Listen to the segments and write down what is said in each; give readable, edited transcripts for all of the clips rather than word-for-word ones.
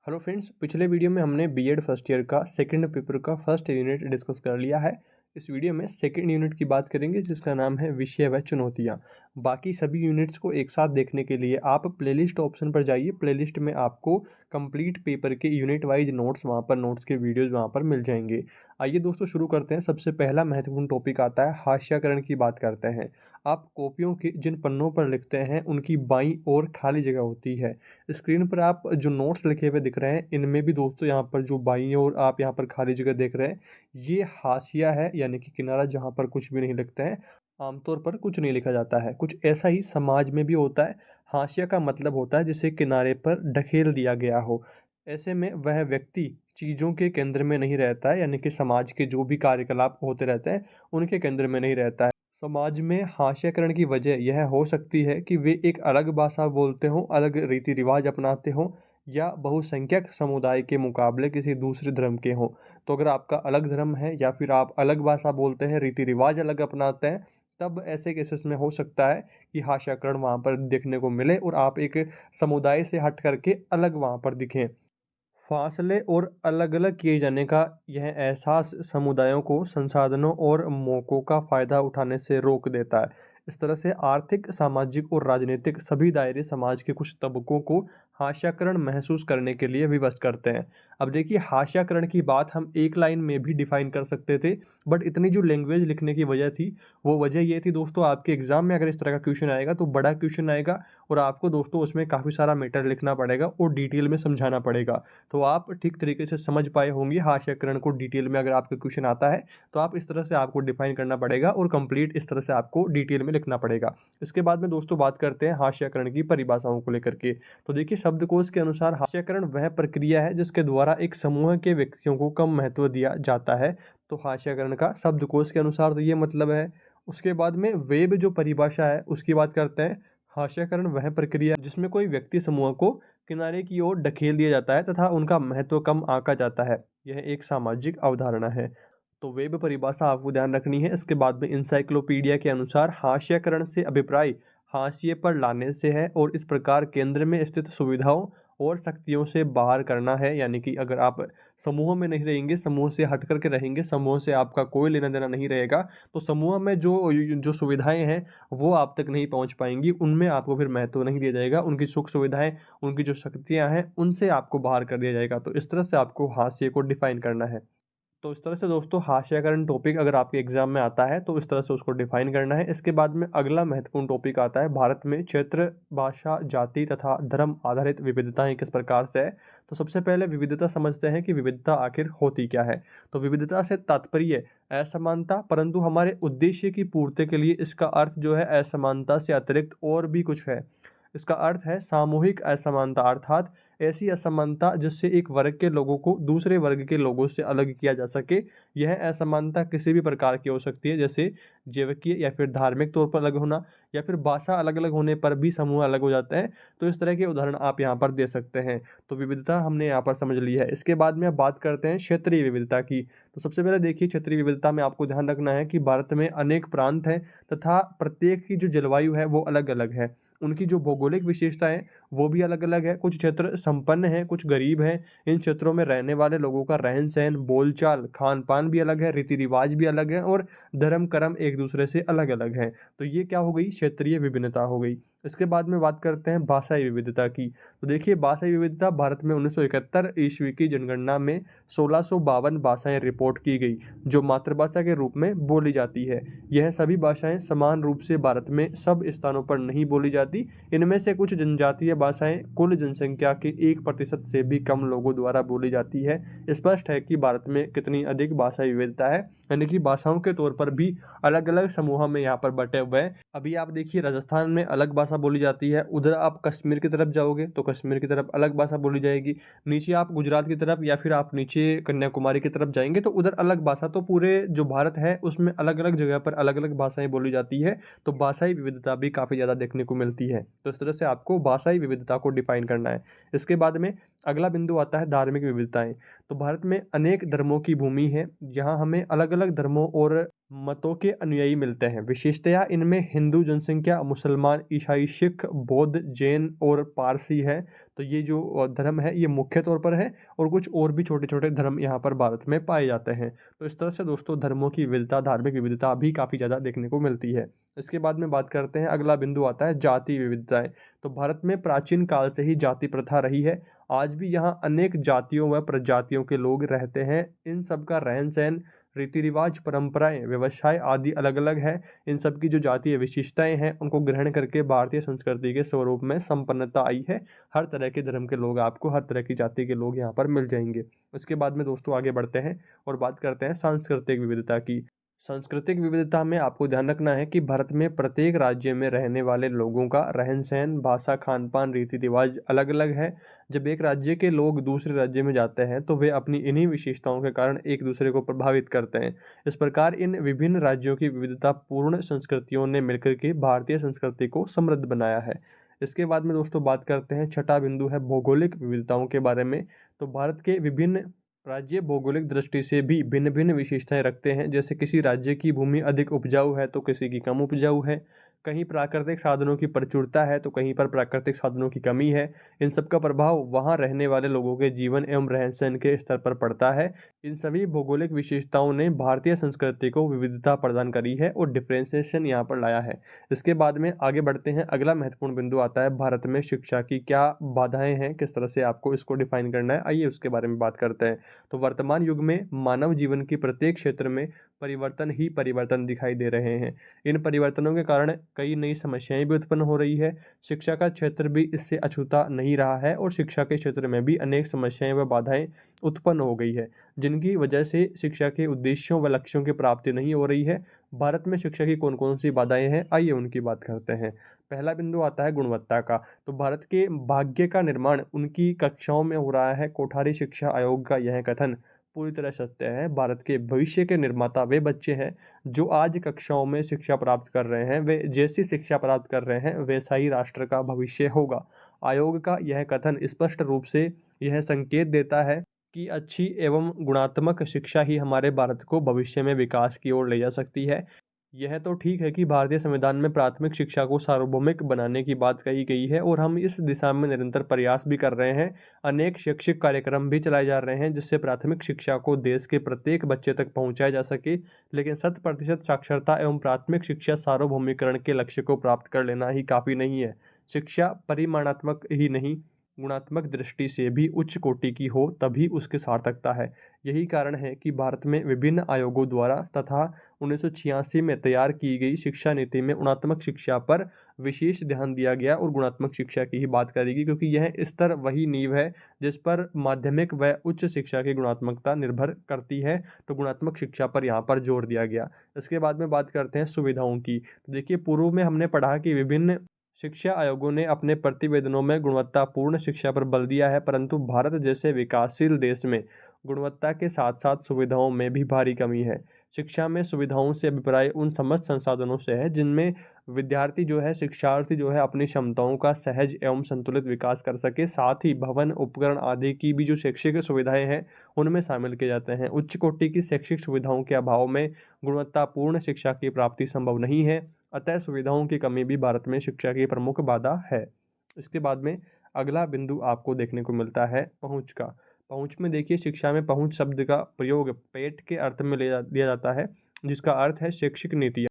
Hello friends, पिछले video में हमने बीएड फर्स्ट ईयर का सेकंड पेपर का फर्स्ट यूनिट डिस्कस कर लिया है। इस वीडियो में सेकंड यूनिट की बात करेंगे जिसका नाम है विषय व चुनौतियाँ। बाकी सभी यूनिट्स को एक साथ देखने के लिए आप प्लेलिस्ट ऑप्शन पर जाइए। प्लेलिस्ट में आपको कंप्लीट पेपर के यूनिट वाइज नोट्स, वहाँ पर नोट्स के वीडियोज़ वहाँ पर मिल जाएंगे। आइए दोस्तों शुरू करते हैं। सबसे पहला महत्वपूर्ण टॉपिक आता है हाशियाकरण की बात करते हैं। आप कॉपियों के जिन पन्नों पर लिखते हैं उनकी बाईं ओर खाली जगह होती है। स्क्रीन पर आप जो नोट्स लिखे हुए दिख रहे हैं इनमें भी दोस्तों यहाँ पर जो बाईं ओर आप यहाँ पर खाली जगह देख रहे हैं ये हाशिया है, यानी कि किनारा जहाँ पर कुछ भी नहीं लिखते हैं। आमतौर पर कुछ नहीं लिखा जाता है। कुछ ऐसा ही समाज में भी होता है। हाशिया का मतलब होता है जिसे किनारे पर ढकेल दिया गया हो। ऐसे में वह व्यक्ति चीज़ों के केंद्र में नहीं रहता है, यानी कि समाज के जो भी कार्यकलाप होते रहते हैं उनके केंद्र में नहीं रहता है। समाज में हाशियाकरण की वजह यह हो सकती है कि वे एक अलग भाषा बोलते हों, अलग रीति रिवाज अपनाते हों या बहुसंख्यक समुदाय के मुकाबले किसी दूसरे धर्म के हों। तो अगर आपका अलग धर्म है या फिर आप अलग भाषा बोलते हैं, रीति रिवाज अलग अपनाते हैं, तब ऐसे केसेस में हो सकता है कि हाशियाकरण वहाँ पर देखने को मिले और आप एक समुदाय से हट करके अलग वहाँ पर दिखें। फासले और अलग-अलग किए जाने का यह एहसास समुदायों को संसाधनों और मौक़ों का फ़ायदा उठाने से रोक देता है। इस तरह से आर्थिक, सामाजिक और राजनीतिक सभी दायरे समाज के कुछ तबकों को हाशियाकरण महसूस करने के लिए विवश करते हैं। अब देखिए, हाशियाकरण की बात हम एक लाइन में भी डिफ़ाइन कर सकते थे, बट इतनी जो लैंग्वेज लिखने की वजह थी, वो वजह ये थी दोस्तों, आपके एग्ज़ाम में अगर इस तरह का क्वेश्चन आएगा तो बड़ा क्वेश्चन आएगा और आपको दोस्तों उसमें काफ़ी सारा मैटर लिखना पड़ेगा और डिटेल में समझाना पड़ेगा। तो आप ठीक तरीके से समझ पाए होंगे हाशियाकरण को डिटेल में। अगर आपका क्वेश्चन आता है तो आप इस तरह से आपको डिफाइन करना पड़ेगा और कंप्लीट इस तरह से आपको डिटेल में लिखना पड़ेगा। इसके बाद में दोस्तों बात करते हैं हाशियाकरण की परिभाषाओं को लेकर के। तो देखिए, शब्दकोश के अनुसार हाशियाकरण वह प्रक्रिया है जिसके द्वारा एक समूह के व्यक्तियों को कम महत्व दिया जाता है। तो हाशियाकरण का शब्दकोश के अनुसार तो ये मतलब है। उसके बाद में वेब जो परिभाषा है उसकी बात करते हैं। हाशियाकरण वह प्रक्रिया जिसमें कोई व्यक्ति समूह को किनारे की ओर ढकेल दिया जाता है तथा उनका महत्व कम आंका जाता है। यह एक सामाजिक अवधारणा है। तो वेब परिभाषा आपको ध्यान रखनी है। इसके बाद में इंसाइक्लोपीडिया के अनुसार हाशियाकरण से अभिप्राय हाशिए पर लाने से है और इस प्रकार केंद्र में स्थित सुविधाओं और शक्तियों से बाहर करना है। यानी कि अगर आप समूह में नहीं रहेंगे, समूह से हट करके रहेंगे, समूह से आपका कोई लेना देना नहीं रहेगा, तो समूह में जो जो सुविधाएं हैं वो आप तक नहीं पहुंच पाएंगी, उनमें आपको फिर महत्व नहीं दिया जाएगा। उनकी सुख सुविधाएं, उनकी जो शक्तियां हैं उनसे आपको बाहर कर दिया जाएगा। तो इस तरह से आपको हाशिए को डिफाइन करना है। तो इस तरह से दोस्तों हाशियाकरण टॉपिक अगर आपके एग्जाम में आता है तो इस तरह से उसको डिफाइन करना है। इसके बाद में अगला महत्वपूर्ण टॉपिक आता है भारत में क्षेत्र, भाषा, जाति तथा धर्म आधारित विविधताएं किस प्रकार से है। तो सबसे पहले विविधता समझते हैं कि विविधता आखिर होती क्या है। तो विविधता से तात्पर्य असमानता, परंतु हमारे उद्देश्य की पूर्ति के लिए इसका अर्थ जो है असमानता से अतिरिक्त और भी कुछ है। इसका अर्थ है सामूहिक असमानता, अर्थात ऐसी असमानता जिससे एक वर्ग के लोगों को दूसरे वर्ग के लोगों से अलग किया जा सके। यह असमानता किसी भी प्रकार की हो सकती है, जैसे जैविकीय या फिर धार्मिक तौर पर अलग होना या फिर भाषा अलग अलग होने पर भी समूह अलग हो जाते हैं। तो इस तरह के उदाहरण आप यहाँ पर दे सकते हैं। तो विविधता हमने यहाँ पर समझ ली है। इसके बाद में अब बात करते हैं क्षेत्रीय विविधता की। तो सबसे पहले देखिए, क्षेत्रीय विविधता में आपको ध्यान रखना है कि भारत में अनेक प्रांत हैं तथा प्रत्येक की जो जलवायु है वो अलग अलग है। उनकी जो भौगोलिक विशेषताएं वो भी अलग अलग है। कुछ क्षेत्र संपन्न हैं, कुछ गरीब हैं। इन क्षेत्रों में रहने वाले लोगों का रहन सहन, बोलचाल, खान पान भी अलग है, रीति रिवाज भी अलग है और धर्म कर्म एक दूसरे से अलग अलग हैं। तो ये क्या हो गई, क्षेत्रीय विभिन्नता हो गई। इसके बाद में बात करते हैं भाषाई विविधता की। तो देखिए, भाषाई विविधता भारत में 1971 ईस्वी की जनगणना में 1652 भाषाएं रिपोर्ट की गई जो मातृभाषा के रूप में बोली जाती है। यह सभी भाषाएं समान रूप से भारत में सब स्थानों पर नहीं बोली जाती। इनमें से कुछ जनजातीय भाषाएं कुल जनसंख्या के 1% से भी कम लोगों द्वारा बोली जाती है। स्पष्ट है कि भारत में कितनी अधिक भाषाई विविधता है, यानी कि भाषाओं के तौर पर भी अलग अलग समूहों में यहाँ पर बटे हुए हैं। अभी आप देखिए, राजस्थान में अलग भाषा बोली जाती है, उधर आप कश्मीर की तरफ जाओगे तो कश्मीर की तरफ अलग भाषा बोली जाएगी। नीचे आप गुजरात की तरफ या फिर आप नीचे कन्याकुमारी की तरफ जाएंगे तो उधर अलग भाषा। तो पूरे जो भारत है उसमें अलग अलग जगह पर अलग अलग भाषाएं बोली जाती है। तो भाषाई विविधता भी काफ़ी ज़्यादा देखने को मिलती है। तो इस तरह से आपको भाषाई विविधता को डिफाइन करना है। इसके बाद में अगला बिंदु आता है धार्मिक विविधताएं। तो भारत में अनेक धर्मों की भूमि है। यहाँ हमें अलग अलग धर्मों और मतों के अनुयायी मिलते हैं। विशेषतया इनमें हिंदू जनसंख्या, मुसलमान, ईसाई, सिख, बौद्ध, जैन और पारसी है। तो ये जो धर्म है ये मुख्य तौर पर है, और कुछ और भी छोटे छोटे धर्म यहाँ पर भारत में पाए जाते हैं। तो इस तरह से दोस्तों धर्मों की विविधता, धार्मिक विविधता भी काफ़ी ज़्यादा देखने को मिलती है। इसके बाद में बात करते हैं, अगला बिंदु आता है जाति विविधताएं। तो भारत में प्राचीन काल से ही जाति प्रथा रही है। आज भी यहाँ अनेक जातियों व प्रजातियों के लोग रहते हैं। इन सब का रहन सहन, रीति रिवाज, परंपराएं, व्यवसाय आदि अलग अलग है। इन सब की जो जातीय विशेषताएं हैं उनको ग्रहण करके भारतीय संस्कृति के स्वरूप में संपन्नता आई है। हर तरह के धर्म के लोग आपको, हर तरह की जाति के लोग यहाँ पर मिल जाएंगे। उसके बाद में दोस्तों आगे बढ़ते हैं और बात करते हैं सांस्कृतिक विविधता की। सांस्कृतिक विविधता में आपको ध्यान रखना है कि भारत में प्रत्येक राज्य में रहने वाले लोगों का रहन सहन, भाषा, खान पान, रीति रिवाज अलग अलग है। जब एक राज्य के लोग दूसरे राज्य में जाते हैं तो वे अपनी इन्हीं विशेषताओं के कारण एक दूसरे को प्रभावित करते हैं। इस प्रकार इन विभिन्न राज्यों की विविधता पूर्ण संस्कृतियों ने मिलकर के भारतीय संस्कृति को समृद्ध बनाया है। इसके बाद में दोस्तों बात करते हैं, छठा बिंदु है भौगोलिक विविधताओं के बारे में। तो भारत के विभिन्न राज्य भौगोलिक दृष्टि से भी भिन्न भिन्न विशेषताएं रखते हैं। जैसे किसी राज्य की भूमि अधिक उपजाऊ है तो किसी की कम उपजाऊ है। कहीं प्राकृतिक साधनों की प्रचुरता है तो कहीं पर प्राकृतिक साधनों की कमी है। इन सब का प्रभाव वहाँ रहने वाले लोगों के जीवन एवं रहन सहन के स्तर पर पड़ता है। इन सभी भौगोलिक विशेषताओं ने भारतीय संस्कृति को विविधता प्रदान करी है और डिफ्रेंसिएशन यहाँ पर लाया है। इसके बाद में आगे बढ़ते हैं, अगला महत्वपूर्ण बिंदु आता है भारत में शिक्षा की क्या बाधाएं हैं, किस तरह से आपको इसको डिफाइन करना है। आइए उसके बारे में बात करते हैं। तो वर्तमान युग में मानव जीवन की प्रत्येक क्षेत्र में परिवर्तन ही परिवर्तन दिखाई दे रहे हैं। इन परिवर्तनों के कारण कई नई समस्याएं भी उत्पन्न हो रही है। शिक्षा का क्षेत्र भी इससे अछूता नहीं रहा है और शिक्षा के क्षेत्र में भी अनेक समस्याएं व बाधाएं उत्पन्न हो गई है, जिनकी वजह से शिक्षा के उद्देश्यों व लक्ष्यों की प्राप्ति नहीं हो रही है। भारत में शिक्षा की कौन कौन सी बाधाएं हैं, आइए उनकी बात करते हैं। पहला बिंदु आता है गुणवत्ता का। तो भारत के भाग्य का निर्माण उनकी कक्षाओं में हो रहा है। कोठारी शिक्षा आयोग का यह कथन पूरी तरह सत्य है। भारत के भविष्य के निर्माता वे बच्चे हैं जो आज कक्षाओं में शिक्षा प्राप्त कर रहे हैं। वे जैसी शिक्षा प्राप्त कर रहे हैं वैसा ही राष्ट्र का भविष्य होगा। आयोग का यह कथन स्पष्ट रूप से यह संकेत देता है कि अच्छी एवं गुणात्मक शिक्षा ही हमारे भारत को भविष्य में विकास की ओर ले जा सकती है। यह तो ठीक है कि भारतीय संविधान में प्राथमिक शिक्षा को सार्वभौमिक बनाने की बात कही गई है और हम इस दिशा में निरंतर प्रयास भी कर रहे हैं। अनेक शैक्षिक कार्यक्रम भी चलाए जा रहे हैं जिससे प्राथमिक शिक्षा को देश के प्रत्येक बच्चे तक पहुंचाया जा सके। लेकिन 100% साक्षरता एवं प्राथमिक शिक्षा सार्वभौमिकरण के लक्ष्य को प्राप्त कर लेना ही काफ़ी नहीं है। शिक्षा परिमाणात्मक ही नहीं, गुणात्मक दृष्टि से भी उच्च कोटि की हो तभी उसकी सार्थकता है। यही कारण है कि भारत में विभिन्न आयोगों द्वारा तथा 1986 में तैयार की गई शिक्षा नीति में गुणात्मक शिक्षा पर विशेष ध्यान दिया गया और गुणात्मक शिक्षा की ही बात करेगी, क्योंकि यह स्तर वही नींव है जिस पर माध्यमिक व उच्च शिक्षा की गुणात्मकता निर्भर करती है। तो गुणात्मक शिक्षा पर यहाँ पर जोर दिया गया। इसके बाद में बात करते हैं सुविधाओं की। तो देखिए, पूर्व में हमने पढ़ा कि विभिन्न शिक्षा आयोगों ने अपने प्रतिवेदनों में गुणवत्तापूर्ण शिक्षा पर बल दिया है, परंतु भारत जैसे विकासशील देश में गुणवत्ता के साथ साथ सुविधाओं में भी भारी कमी है। शिक्षा में सुविधाओं से अभिप्राय उन समस्त संसाधनों से है जिनमें विद्यार्थी जो है, शिक्षार्थी जो है, अपनी क्षमताओं का सहज एवं संतुलित विकास कर सके। साथ ही भवन, उपकरण आदि की भी जो शैक्षिक सुविधाएं हैं उनमें शामिल किए जाते हैं। उच्च कोटि की शैक्षिक सुविधाओं के अभाव में गुणवत्तापूर्ण शिक्षा की प्राप्ति संभव नहीं है। अतः सुविधाओं की कमी भी भारत में शिक्षा की प्रमुख बाधा है। इसके बाद में अगला बिंदु आपको देखने को मिलता है पहुंच का। पहुंच में देखिए, शिक्षा में पहुंच शब्द का प्रयोग पेट के अर्थ में लिया जाता है, जिसका अर्थ है शैक्षिक नीतियाँ।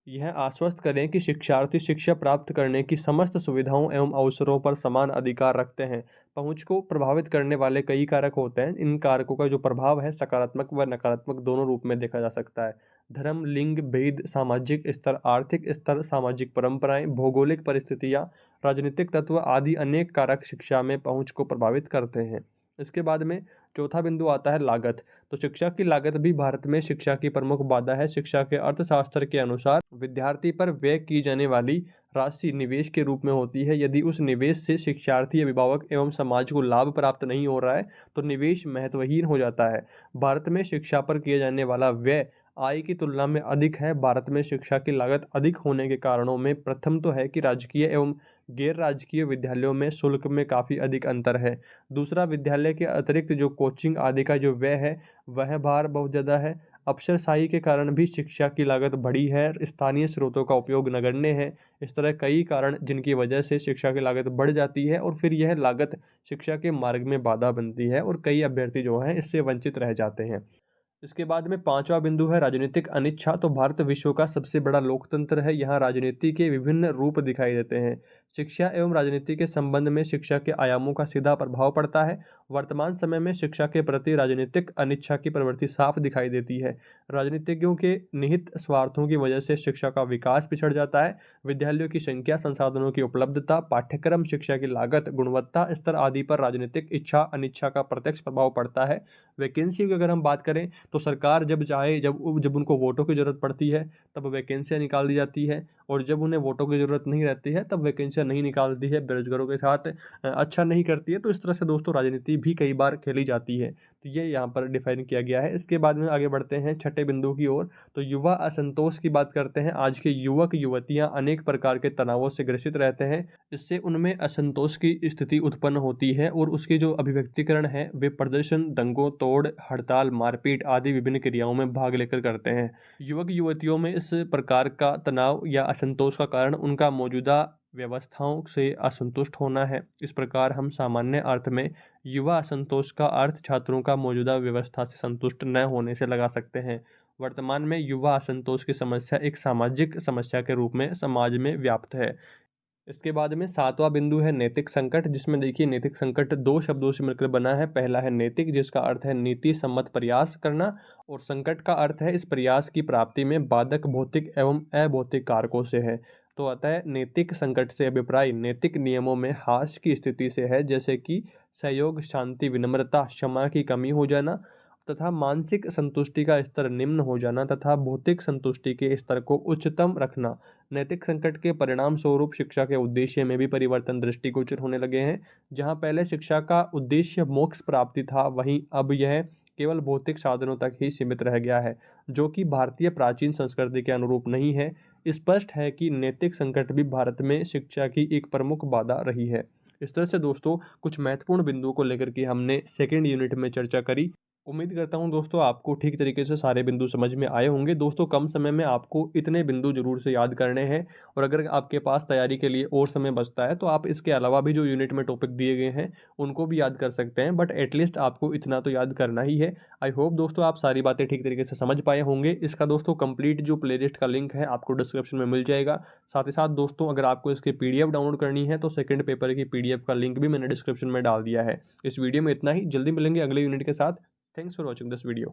यह आश्वस्त करें कि शिक्षार्थी शिक्षा प्राप्त करने की समस्त सुविधाओं एवं अवसरों पर समान अधिकार रखते हैं। पहुंच को प्रभावित करने वाले कई कारक होते हैं। इन कारकों का जो प्रभाव है सकारात्मक व नकारात्मक दोनों रूप में देखा जा सकता है। धर्म, लिंग भेद, सामाजिक स्तर, आर्थिक स्तर, सामाजिक परंपराएं, भौगोलिक परिस्थितियां, राजनीतिक तत्व आदि अनेक कारक शिक्षा में पहुंच को प्रभावित करते हैं। इसके बाद में चौथा बिंदु आता है लागत। तो शिक्षा की लागत भी भारत में शिक्षा की प्रमुख बाधा है। शिक्षा के अर्थशास्त्र के अनुसार विद्यार्थी पर व्यय की जाने वाली राशि निवेश के रूप में होती है। यदि उस निवेश से शिक्षार्थी, अभिभावक एवं समाज को लाभ प्राप्त नहीं हो रहा है तो निवेश महत्वहीन हो जाता है। भारत में शिक्षा पर किया जाने वाला व्यय आय की तुलना में अधिक है। भारत में शिक्षा की लागत अधिक होने के कारणों में प्रथम तो है कि राजकीय एवं गैर राजकीय विद्यालयों में शुल्क में काफ़ी अधिक अंतर है। दूसरा, विद्यालय के अतिरिक्त जो कोचिंग आदि का जो व्यय है वह भार बहुत ज़्यादा है। अफसरशाही के कारण भी शिक्षा की लागत बढ़ी है, स्थानीय स्रोतों का उपयोग नगण्य है। इस तरह कई कारण जिनकी वजह से शिक्षा की लागत बढ़ जाती है और फिर यह लागत शिक्षा के मार्ग में बाधा बनती है और कई अभ्यर्थी जो हैं इससे वंचित रह जाते हैं। इसके बाद में पांचवा बिंदु है राजनीतिक अनिच्छा। तो भारत विश्व का सबसे बड़ा लोकतंत्र है, यहाँ राजनीति के विभिन्न रूप दिखाई देते हैं। शिक्षा एवं राजनीति के संबंध में शिक्षा के आयामों का सीधा प्रभाव पड़ता है। वर्तमान समय में शिक्षा के प्रति राजनीतिक अनिच्छा की प्रवृत्ति साफ दिखाई देती है। राजनीतिज्ञों के निहित स्वार्थों की वजह से शिक्षा का विकास पिछड़ जाता है। विद्यालयों की संख्या, संसाधनों की उपलब्धता, पाठ्यक्रम, शिक्षा की लागत, गुणवत्ता स्तर आदि पर राजनीतिक इच्छा अनिच्छा का प्रत्यक्ष प्रभाव पड़ता है। वैकेंसी की अगर हम बात करें तो सरकार जब चाहे, जब उनको वोटों की ज़रूरत पड़ती है तब वैकेंसियाँ निकाल दी जाती है, और जब उन्हें वोटों की ज़रूरत नहीं रहती है तब वैकेंसियाँ नहीं निकालती है, बेरोजगारों के साथ अच्छा नहीं करती है। तो इस तरह से दोस्तों राजनीति भी कई बार खेली जाती है। तो ये यहाँ पर डिफाइन किया गया है। इसके बाद में आगे बढ़ते हैं छठे बिंदु की ओर। तो युवा असंतोष की बात करते हैं। आज के युवक युवतियाँ अनेक प्रकार के तनावों से ग्रसित रहते हैं। इससे उनमें असंतोष की स्थिति उत्पन्न होती है और उसकी जो अभिव्यक्तिकरण है वे प्रदर्शन, दंगों, तोड़, हड़ताल, मारपीट आदि विभिन्न क्रियाओं में भाग लेकर करते हैं। युवक युवतियों में इस प्रकार का तनाव या असंतोष का कारण उनका मौजूदा व्यवस्थाओं से असंतुष्ट होना है। इस प्रकार हम सामान्य अर्थ में युवा असंतोष का अर्थ छात्रों का मौजूदा व्यवस्था से संतुष्ट न होने से लगा सकते हैं। वर्तमान में युवा असंतोष की समस्या एक सामाजिक समस्या के रूप में समाज में व्याप्त है। इसके बाद में सातवां बिंदु है नैतिक संकट, जिसमें देखिए नैतिक संकट दो शब्दों से मिलकर बना है। पहला है नैतिक, जिसका अर्थ है नीति सम्मत प्रयास करना, और संकट का अर्थ है इस प्रयास की प्राप्ति में बाधक भौतिक एवं अभौतिक कारकों से है। तो अतः नैतिक संकट से अभिप्राय नैतिक नियमों में हास की स्थिति से है, जैसे कि सहयोग, शांति, विनम्रता, क्षमा की कमी हो जाना तथा मानसिक संतुष्टि का स्तर निम्न हो जाना तथा भौतिक संतुष्टि के स्तर को उच्चतम रखना। नैतिक संकट के परिणाम स्वरूप शिक्षा के उद्देश्य में भी परिवर्तन दृष्टिगोचर होने लगे हैं। जहां पहले शिक्षा का उद्देश्य मोक्ष प्राप्ति था, वहीं अब यह केवल भौतिक साधनों तक ही सीमित रह गया है, जो कि भारतीय प्राचीन संस्कृति के अनुरूप नहीं है। स्पष्ट है कि नैतिक संकट भी भारत में शिक्षा की एक प्रमुख बाधा रही है। इस तरह से दोस्तों कुछ महत्वपूर्ण बिंदुओं को लेकर के हमने सेकेंड यूनिट में चर्चा करी। उम्मीद करता हूं दोस्तों आपको ठीक तरीके से सारे बिंदु समझ में आए होंगे। दोस्तों कम समय में आपको इतने बिंदु जरूर से याद करने हैं, और अगर आपके पास तैयारी के लिए और समय बचता है तो आप इसके अलावा भी जो यूनिट में टॉपिक दिए गए हैं उनको भी याद कर सकते हैं, बट एटलीस्ट आपको इतना तो याद करना ही है। आई होप दोस्तों आप सारी बातें ठीक तरीके से समझ पाए होंगे। इसका दोस्तों कंप्लीट जो प्लेलिस्ट का लिंक है आपको डिस्क्रिप्शन में मिल जाएगा। साथ ही साथ दोस्तों अगर आपको इसकी PDF डाउनलोड करनी है तो सेकंड पेपर की PDF का लिंक भी मैंने डिस्क्रिप्शन में डाल दिया है। इस वीडियो में इतना ही, जल्दी मिलेंगे अगले यूनिट के साथ। Thanks for watching this video.